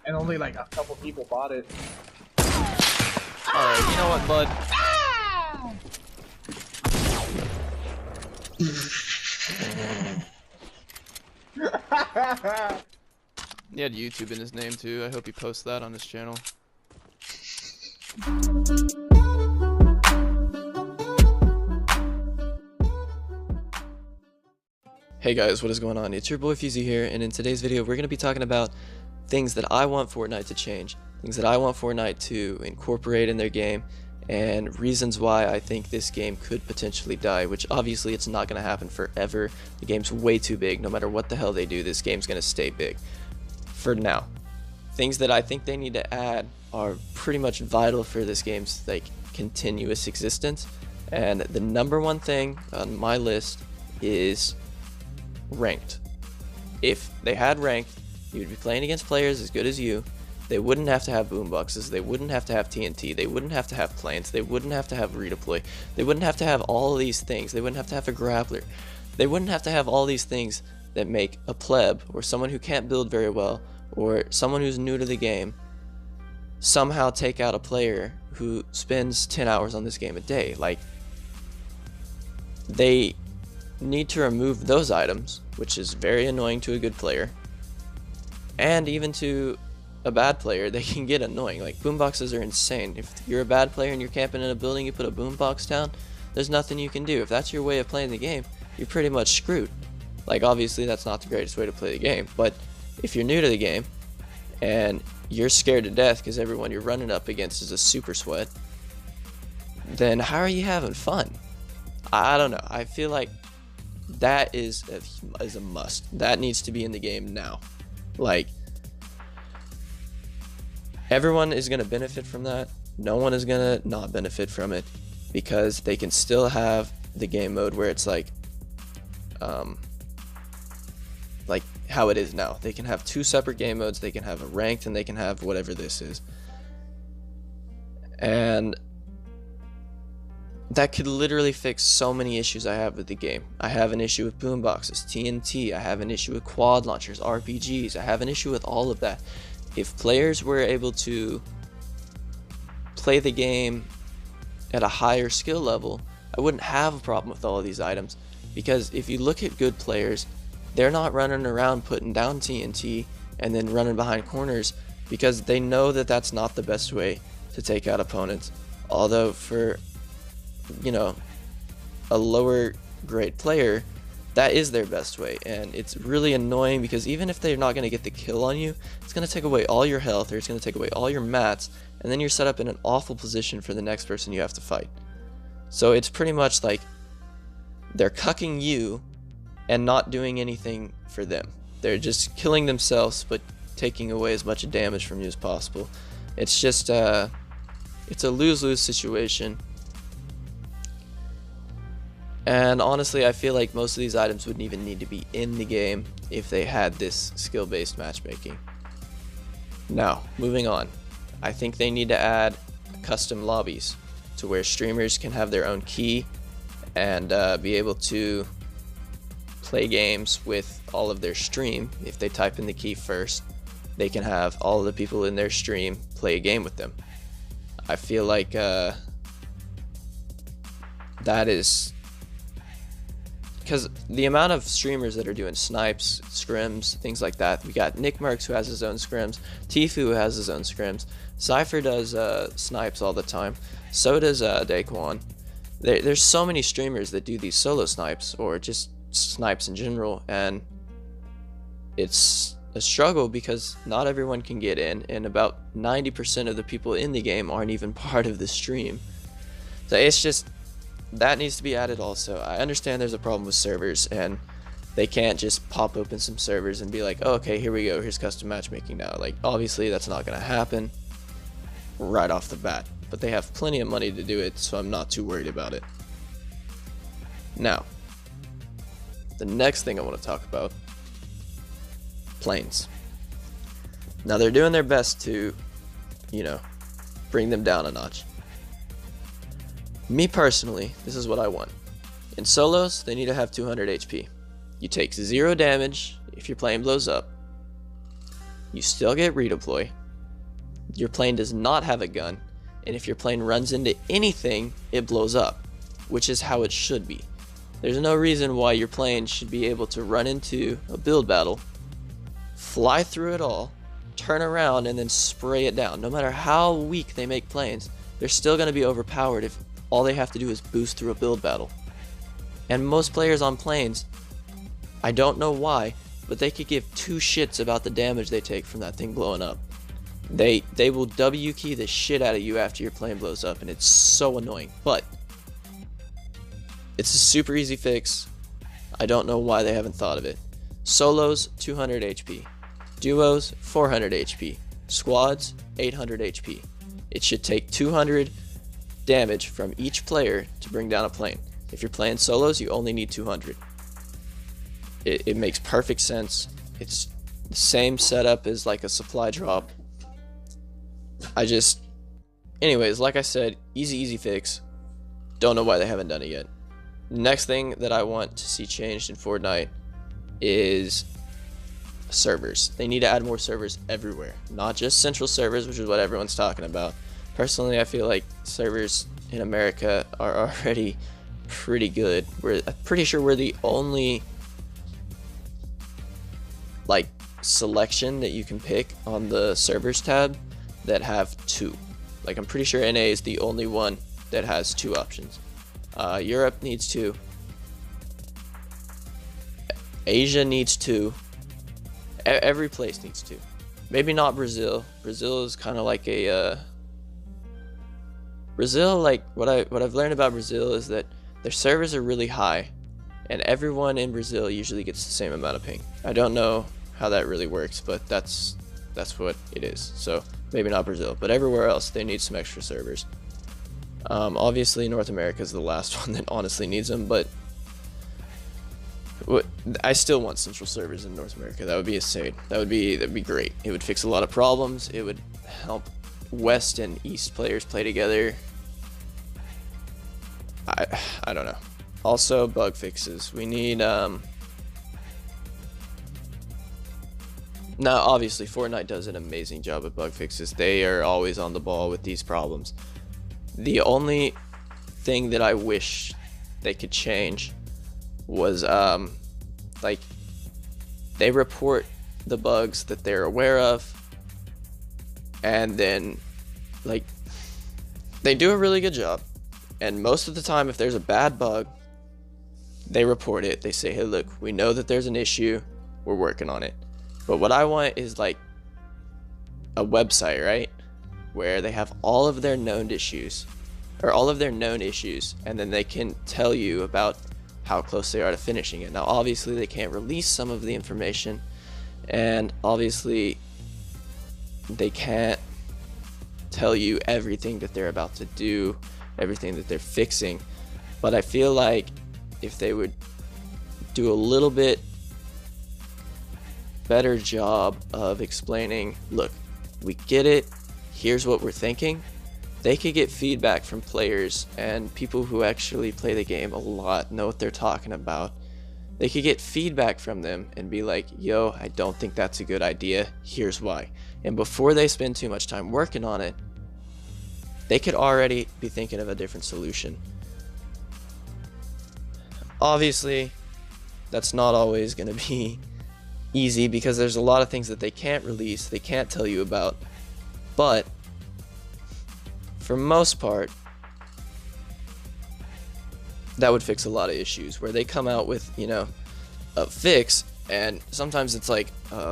and only like a couple people bought it. Alright, you know what, bud? He had YouTube in his name too. I hope he posts that on his channel. Hey guys, what is going on? It's your boy Fusey here, and in today's video we're going to be talking about things that I want Fortnite to change, things that I want Fortnite to incorporate in their game, and reasons why I think this game could potentially die, which obviously it's not going to happen forever. The game's way too big. No matter what the hell they do, this game's going to stay big. For now. Things that I think they need to add are pretty much vital for this game's like continuous existence, and the number one thing on my list is ranked. If they had ranked, you would be playing against players as good as you. They wouldn't have to have boomboxes, they wouldn't have to have TNT, they wouldn't have to have planes, they wouldn't have to have redeploy, they wouldn't have to have all of these things, they wouldn't have to have a grappler, they wouldn't have to have all these things that make a pleb or someone who can't build very well or someone who's new to the game somehow take out a player who spends 10 hours on this game a day. Like, they need to remove those items, which is very annoying to a good player, and even to a bad player they can get annoying. Like, boomboxes are insane. If you're a bad player and you're camping in a building, you put a boombox down, there's nothing you can do. If that's your way of playing the game, you're pretty much screwed. Like, obviously that's not the greatest way to play the game, but if you're new to the game and you're scared to death because everyone you're running up against is a super sweat, then how are you having fun? I don't know. I feel like that is a must. That needs to be in the game now. Like, everyone is going to benefit from that. No one is going to not benefit from it, because they can still have the game mode where it's like how it is now. They can have two separate game modes. They can have a ranked and they can have whatever this is. And that could literally fix so many issues I have with the game. I have an issue with boomboxes, TNT, I have an issue with quad launchers, RPGs, I have an issue with all of that. If players were able to play the game at a higher skill level, I wouldn't have a problem with all of these items. Because if you look at good players, they're not running around putting down TNT and then running behind corners, because they know that that's not the best way to take out opponents. Although for, you know, a lower grade player, that is their best way, and it's really annoying because even if they're not going to get the kill on you, it's going to take away all your health, or it's going to take away all your mats, and then you're set up in an awful position for the next person you have to fight. So it's pretty much like they're cucking you and not doing anything for them. They're just killing themselves but taking away as much damage from you as possible. It's just it's a lose-lose situation. And honestly, I feel like most of these items wouldn't even need to be in the game if they had this skill-based matchmaking. Now, moving on. I think they need to add custom lobbies to where streamers can have their own key and be able to play games with all of their stream. If they type in the key first, they can have all of the people in their stream play a game with them. I feel like that is because the amount of streamers that are doing snipes, scrims, things like that. We got Nick Mercs, who has his own scrims, Tfue, who has his own scrims, Cypher does snipes all the time, so does Daquan. There's so many streamers that do these solo snipes or just snipes in general, and it's a struggle because not everyone can get in, and about 90% of the people in the game aren't even part of the stream. So it's just, that needs to be added also. I understand there's a problem with servers, and they can't just pop open some servers and be like, oh, okay, here we go, here's custom matchmaking now. Like, obviously that's not going to happen right off the bat, but they have plenty of money to do it, so I'm not too worried about it. Now, the next thing I want to talk about, planes. Now, they're doing their best to, you know, bring them down a notch. Me personally, this is what I want. In solos, they need to have 200 HP. You take 0 damage if your plane blows up. you still get redeploy. Your plane does not have a gun, and if your plane runs into anything, it blows up, which is how it should be. There's no reason why your plane should be able to run into a build battle, fly through it all, turn around, and then spray it down. No matter how weak they make planes, they're still going to be overpowered if all they have to do is boost through a build battle. And most players on planes, I don't know why, but they could give two shits about the damage they take from that thing blowing up. They will W key the shit out of you after your plane blows up, and it's so annoying. But it's a super easy fix. I don't know why they haven't thought of it. Solos, 200 HP. Duos, 400 HP. Squads, 800 HP. It should take 200 damage from each player to bring down a plane. If you're playing solos, you only need 200. It makes perfect sense. It's the same setup as like a supply drop. Anyways, like I said, easy fix. Don't know why they haven't done it yet. Next thing that I want to see changed in Fortnite is servers. They need to add more servers everywhere, not just central servers, which is what everyone's talking about. Personally, I feel like servers in America are already pretty good. I'm pretty sure we're the only like selection that you can pick on the servers tab that have 2. Like, I'm pretty sure NA is the only one that has 2 options. Europe needs 2. Asia needs 2. Every place needs 2. Maybe not Brazil. Brazil is kind of like a Brazil, like what I've learned about Brazil is that their servers are really high, and everyone in Brazil usually gets the same amount of ping. I don't know how that really works, but that's what it is. So maybe not Brazil, but everywhere else they need some extra servers. Obviously North America is the last one that honestly needs them, but I still want central servers in North America. That would be insane. That'd be great. It would fix a lot of problems. It would help West and East players play together. I don't know. Also, bug fixes. We need now obviously Fortnite does an amazing job at bug fixes. They are always on the ball with these problems. The only thing that I wish they could change was like they report the bugs that they're aware of, and then like they do a really good job, and most of the time if there's a bad bug they report it. They say, hey, look, we know that there's an issue, we're working on it. But what I want is like a website, right, where they have all of their known issues, and then they can tell you about how close they are to finishing it. Now obviously they can't release some of the information, and obviously they can't tell you everything that they're about to do, everything that they're fixing, but I feel like if they would do a little bit better job of explaining, look, we get it, here's what we're thinking, they could get feedback from players and people who actually play the game a lot, know what they're talking about. They could get feedback from them and be like, yo, I don't think that's a good idea, here's why. And before they spend too much time working on it, they could already be thinking of a different solution. Obviously, that's not always going to be easy because there's a lot of things that they can't release, they can't tell you about, but for most part, that would fix a lot of issues where they come out with, you know, a fix, and sometimes it's like,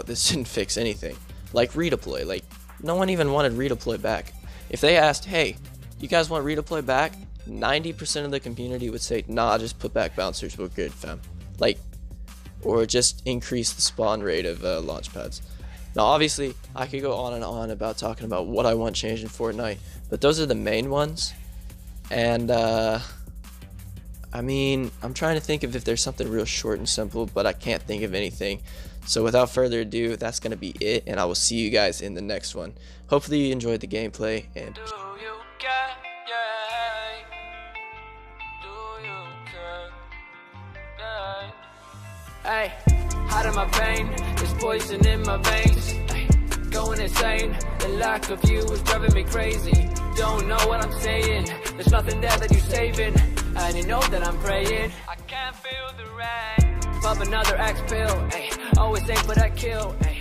this didn't fix anything. Like redeploy, like no one even wanted redeploy back. If they asked, hey, you guys want redeploy back? 90% of the community would say, nah, just put back bouncers, we're good, fam. Like, or just increase the spawn rate of launch pads. Now obviously I could go on and on about talking about what I want changed in Fortnite, but those are the main ones. And I mean, I'm trying to think of if there's something real short and simple, but I can't think of anything. So without further ado, that's gonna be it, and I will see you guys in the next one. Hopefully you enjoyed the gameplay, and hey, hot in my vein, there's poison in my veins. Ay, going insane. The lack of you is driving me crazy. Don't know what I'm saying, there's nothing there that you're saving. And you know that I'm praying, I can't feel the rain. Pop another X pill, ayy, always aim for that kill, ayy.